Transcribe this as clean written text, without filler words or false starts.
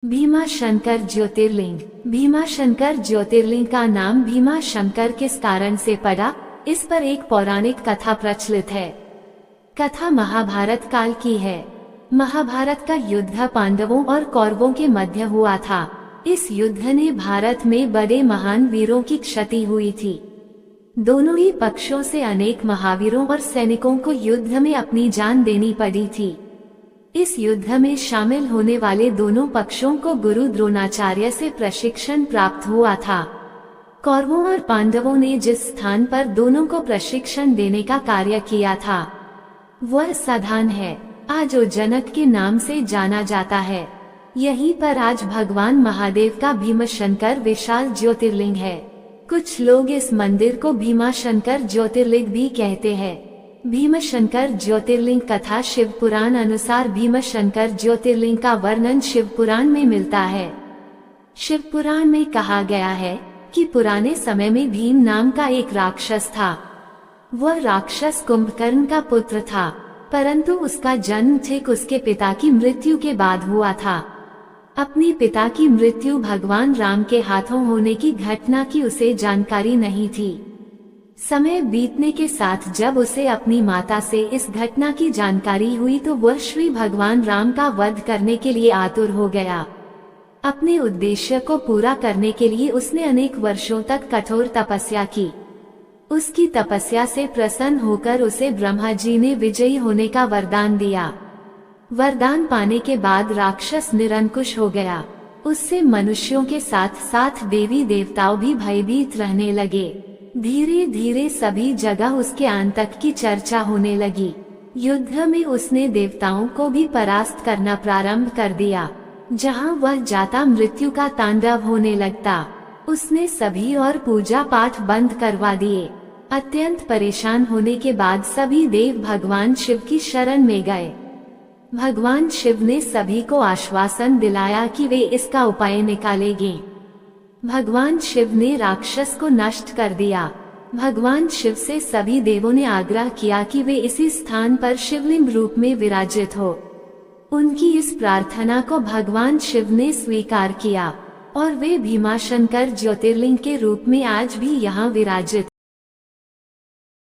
भीमाशंकर ज्योतिर्लिंग। भीमाशंकर ज्योतिर्लिंग का नाम भीमाशंकर किस कारण से पड़ा, इस पर एक पौराणिक कथा प्रचलित है। कथा महाभारत काल की है। महाभारत का युद्ध पांडवों और कौरवों के मध्य हुआ था। इस युद्ध ने भारत में बड़े महान वीरों की क्षति हुई थी। दोनों ही पक्षों से अनेक महावीरों और सैनिकों को युद्ध में अपनी जान देनी पड़ी थी। इस युद्ध में शामिल होने वाले दोनों पक्षों को गुरु द्रोणाचार्य से प्रशिक्षण प्राप्त हुआ था। कौरवों और पांडवों ने जिस स्थान पर दोनों को प्रशिक्षण देने का कार्य किया था वह स्थान है आज जनक के नाम से जाना जाता है। यहीं पर आज भगवान महादेव का भीमाशंकर विशाल ज्योतिर्लिंग है। कुछ लोग इस मंदिर को भीमाशंकर ज्योतिर्लिंग भी कहते हैं। भीमाशंकर ज्योतिर्लिंग कथा शिव पुराण अनुसार भीमाशंकर ज्योतिर्लिंग का वर्णन शिव पुराण में मिलता है। शिव पुराण में कहा गया है कि पुराने समय में भीम नाम का एक राक्षस था। वह राक्षस कुंभकर्ण का पुत्र था, परंतु उसका जन्म ठीक उसके पिता की मृत्यु के बाद हुआ था। अपने पिता की मृत्यु भगवान राम के हाथों होने की घटना की उसे जानकारी नहीं थी। समय बीतने के साथ जब उसे अपनी माता से इस घटना की जानकारी हुई तो वह श्री भगवान राम का वध करने के लिए आतुर हो गया। अपने उद्देश्य को पूरा करने के लिए उसने अनेक वर्षों तक कठोर तपस्या की। उसकी तपस्या से प्रसन्न होकर उसे ब्रह्मा जी ने विजयी होने का वरदान दिया। वरदान पाने के बाद राक्षस निरंकुश हो गया। उससे मनुष्यों के साथ साथ देवी देवताओं भी भयभीत रहने लगे। धीरे धीरे सभी जगह उसके आतंक की चर्चा होने लगी। युद्ध में उसने देवताओं को भी परास्त करना प्रारंभ कर दिया। जहां वह जाता मृत्यु का तांडव होने लगता। उसने सभी और पूजा पाठ बंद करवा दिए। अत्यंत परेशान होने के बाद सभी देव भगवान शिव की शरण में गए। भगवान शिव ने सभी को आश्वासन दिलाया कि वे इसका उपाय निकालेंगे। भगवान शिव ने राक्षस को नष्ट कर दिया। भगवान शिव से सभी देवों ने आग्रह किया कि वे इसी स्थान पर शिवलिंग रूप में विराजित हो। उनकी इस प्रार्थना को भगवान शिव ने स्वीकार किया और वे भीमाशंकर ज्योतिर्लिंग के रूप में आज भी यहाँ विराजित